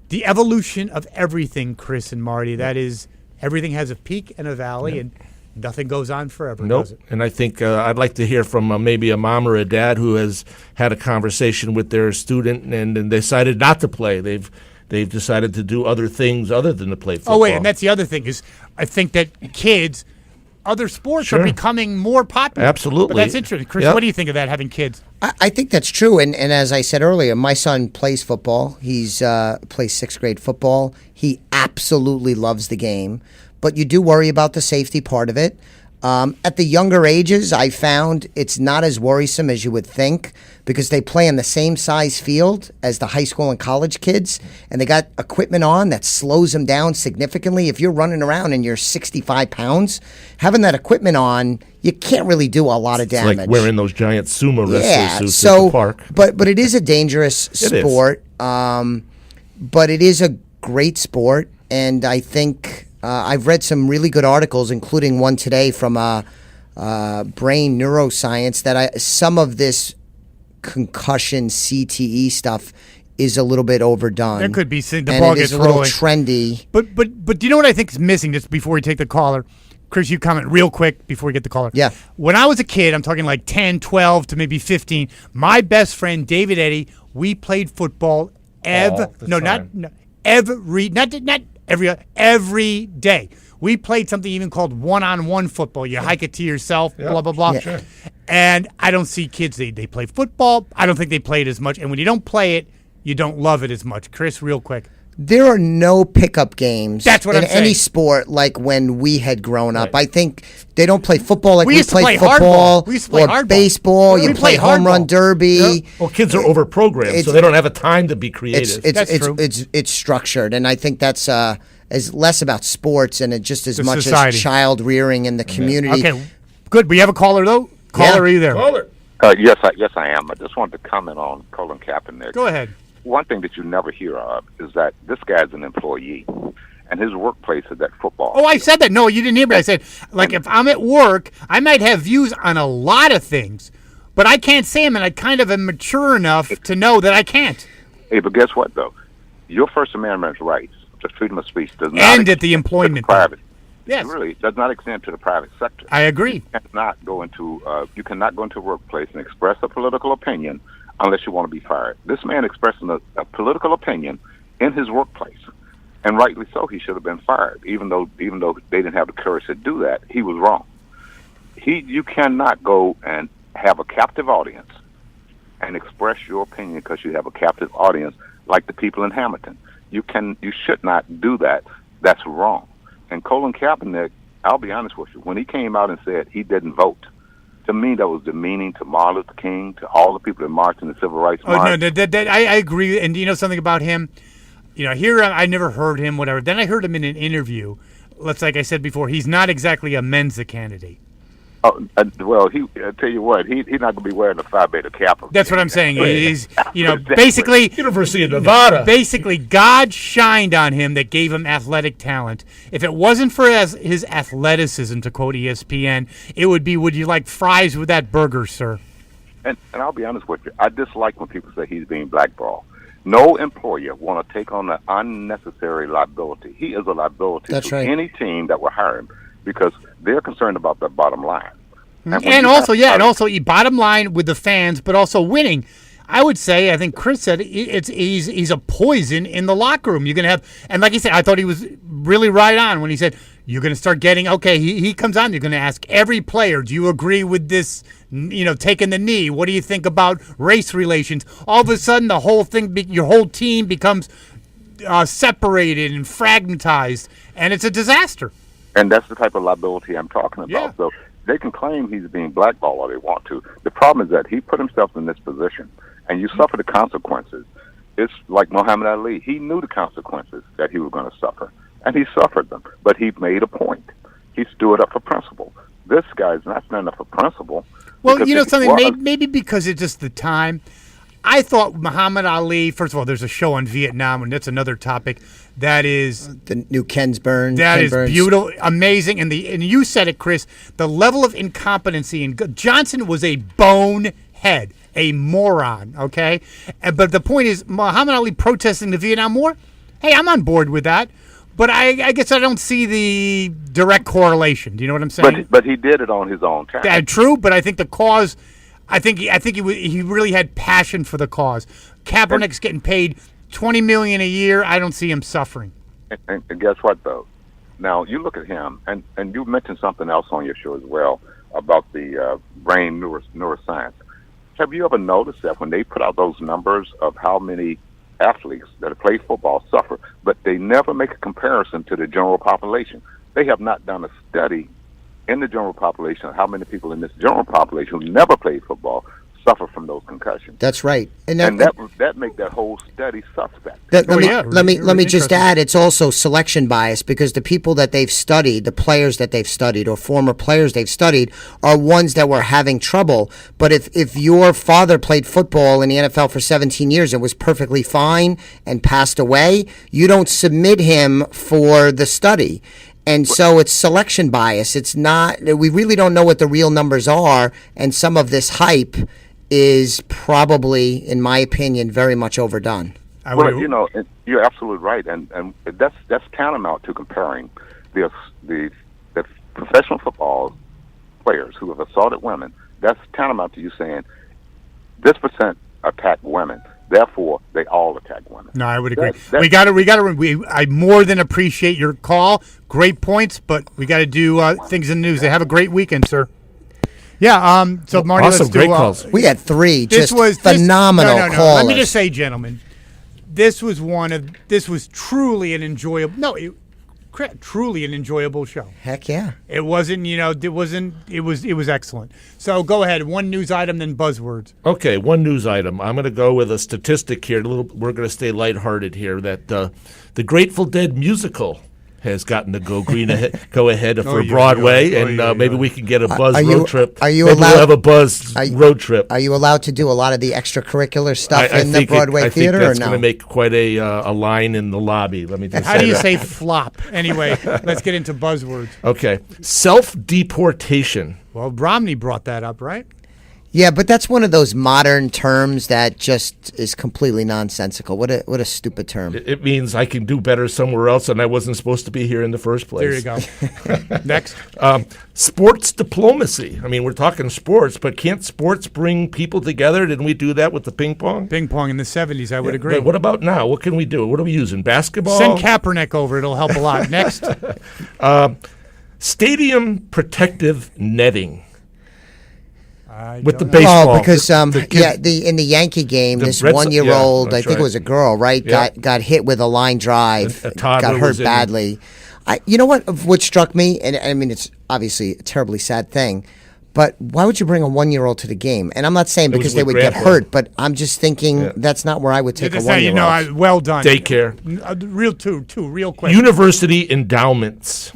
the evolution of everything, Chris and Marty. That is, everything has a peak and a valley, and nothing goes on forever, Nope. does it? And I think I'd like to hear from maybe a mom or a dad who has had a conversation with their student and decided not to play. They've decided to do other things other than to play football. Oh, wait, and that's the other thing is I think that kids, other sports are becoming more popular. Absolutely. But that's interesting. Chris, what do you think of that, having kids? I think that's true, and as I said earlier, my son plays football. He's plays sixth grade football. He absolutely loves the game, but you do worry about the safety part of it. At the younger ages, I found it's not as worrisome as you would think because they play in the same size field as the high school and college kids, and they got equipment on that slows them down significantly. If you're running around and you're 65 pounds, having that equipment on, you can't really do a lot of damage. It's like wearing those giant sumo wrestler suits so, at the park. But it is a dangerous sport. But it is a great sport, and I think I've read some really good articles, including one today from Brain Neuroscience, that some of this concussion CTE stuff is a little bit overdone. There could be the and ball it gets is a little rolling. trendy. But do you know what I think is missing? Just before we take the caller, Chris, you comment real quick before we get the caller. Yeah. When I was a kid, I'm talking like 10, 12 to maybe 15. My best friend David Eddy, we played football every day. We played something even called one-on-one football. You hike it to yourself, blah, blah, blah. Sure. And I don't see kids, they play football. I don't think they play it as much. And when you don't play it, you don't love it as much. Chris, real quick. There are no pickup games That's what in I'm saying. any sport like when we had grown up. I think they don't play football like We we used to played play football hardball. We used to play or hardball. baseball. We You play play home run hardball. derby. Well, kids are over-programmed, so they don't have a time to be creative. It's structured, and I think that's is less about sports and it just as The much society. as child rearing in the community. Okay, good. We have a caller, though. Caller, are you there? Caller. Yes, I am. I just wanted to comment on Colin Kaepernick. Go ahead. One thing that you never hear of is that this guy's an employee, and his workplace is at football. Oh, I said that. No, you didn't hear me. I said, like, if I'm at work, I might have views on a lot of things, but I can't say them, and I kind of am mature enough to know that I can't. Hey, but guess what, though? Your First Amendment rights, the freedom of speech, does not And at the employment. private. Yes. It really does not extend to the private sector. I agree. You cannot go into a workplace and express a political opinion unless you want to be fired. This man expressing a political opinion in his workplace, and rightly so, he should have been fired. Even though they didn't have the courage to do that, he was wrong. You cannot go and have a captive audience and express your opinion because you have a captive audience like the people in Hamilton. You should not do that. That's wrong. And Colin Kaepernick, I'll be honest with you, when he came out and said he didn't vote, to me that was demeaning to Martin Luther King, to all the people that marched in the Civil Rights March. Oh, no, I agree. And do you know something about him? Here I never heard him, whatever. Then I heard him in an interview. Like I said before, he's not exactly a Mensa candidate. Oh, well, I tell you what, he's not going to be wearing a Phi Beta Kappa. That's what I'm saying. He's, Exactly. basically University of Nevada. Basically, God shined on him that gave him athletic talent. If it wasn't for his athleticism, to quote ESPN, it would be, would you like fries with that burger, sir? And I'll be honest with you, I dislike when people say he's being blackballed. No employer want to take on the unnecessary liability. He is a liability to any team that will hire him because they're concerned about the bottom line. And also, bottom line with the fans, but also winning. I would say, I think Chris said he's a poison in the locker room. You're going to have, and like he said, I thought he was really right on when he said you're going to start getting, okay, he comes on, you're going to ask every player, do you agree with this, taking the knee? What do you think about race relations? All of a sudden, the whole thing, your whole team becomes separated and fragmentized, and it's a disaster. And that's the type of liability I'm talking about. Yeah. So they can claim he's being blackballed all they want to. The problem is that he put himself in this position, and you suffer the consequences. It's like Muhammad Ali. He knew the consequences that he was going to suffer, and he suffered them. But he made a point. He stood up for principle. This guy's not standing up for principle. Well, you know something, maybe because it's just the time. I thought Muhammad Ali, first of all, there's a show on Vietnam, and that's another topic. That is the new Ken Burns. That is beautiful, amazing, and you said it, Chris. The level of incompetency, and Johnson was a bonehead, a moron. Okay, but the point is, Muhammad Ali protesting the Vietnam War. Hey, I'm on board with that, but I guess I don't see the direct correlation. Do you know what I'm saying? But he did it on his own time. True, but I think the cause. I think he really had passion for the cause. Kaepernick's getting paid $20 million a year. I don't see him suffering. And guess what, though? Now you look at him, and you mentioned something else on your show as well about the brain neuroscience. Have you ever noticed that when they put out those numbers of how many athletes that play football suffer, but they never make a comparison to the general population? They have not done a study in the general population of how many people in this general population who never played football suffer from those concussions. That's right, and that make that whole study suspect. Let me just add, it's also selection bias because the people that they've studied, the players that they've studied, or former players they've studied, are ones that were having trouble. But if your father played football in the NFL for 17 years and was perfectly fine and passed away, you don't submit him for the study. And so it's selection bias. It's not. We really don't know what the real numbers are, and some of this hype is probably, in my opinion, very much overdone. Well, you're absolutely right, and that's tantamount to comparing the professional football players who have assaulted women. That's tantamount to you saying this percent attack women. Therefore, they all attack women. No, I would agree. I more than appreciate your call. Great points, but we got to do things in the news. Have a great weekend, sir. Yeah. So Marty, awesome, let's great do. Calls. We had three phenomenal callers. Let me just say, gentlemen, this was truly an enjoyable. Truly an enjoyable show. Heck yeah! It wasn't. It was excellent. So go ahead. One news item, then buzzwords. Okay, one news item. I'm going to go with a statistic here. We're going to stay lighthearted here. That the Grateful Dead musical has gotten to go ahead for Broadway, and maybe we can get a Buzz road trip. Maybe we'll have a Buzz road trip. Are you allowed to do a lot of the extracurricular stuff in the Broadway theater, I think that's or no? going to make quite a line in the lobby. Let me just How do you say flop? Anyway, let's get into buzzwords. Okay. Self-deportation. Well, Romney brought that up, right? Yeah, but that's one of those modern terms that just is completely nonsensical. What a stupid term. It means I can do better somewhere else, and I wasn't supposed to be here in the first place. There you go. Next. Sports diplomacy. I mean, we're talking sports, but can't sports bring people together? Didn't we do that with the ping pong? Ping pong in the 70s, I would agree. But what about now? What can we do? What are we using? Basketball? Send Kaepernick over. It'll help a lot. Next. Stadium protective netting. With the baseball. Oh, because in the Yankee game, this 1-year-old, I think it was a girl, right, got hit with a line drive, got hurt badly. You know what struck me, and I mean it's obviously a terribly sad thing, but why would you bring a 1-year-old to the game? And I'm not saying because they would get hurt, but I'm just thinking that's not where I would take a 1-year-old. Well done. Daycare. Real quick. University endowments.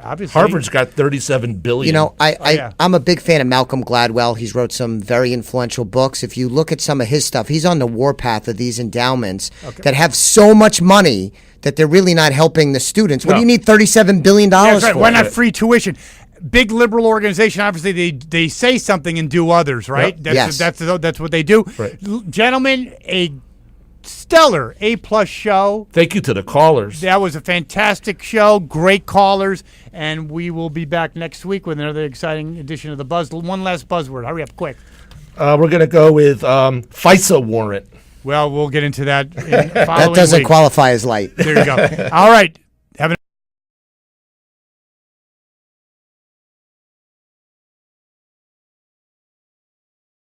obviously. Harvard's got $37 billion. You know, I'm a big fan of Malcolm Gladwell. He's wrote some very influential books. If you look at some of his stuff, he's on the warpath of these endowments that have so much money that they're really not helping the students. What do you need $37 billion That's right. for? Why not free tuition? Big liberal organization. Obviously, they say something and do others, right? Yep. That's what they do. Right. Gentlemen, a stellar A+ show. Thank you to the callers. That was a fantastic show. Great callers. And we will be back next week with another exciting edition of The Buzz. One last buzzword. Hurry up, quick. We're going to go with FISA warrant. Well, we'll get into that in following That doesn't week. qualify as light. There you go. All right. Have a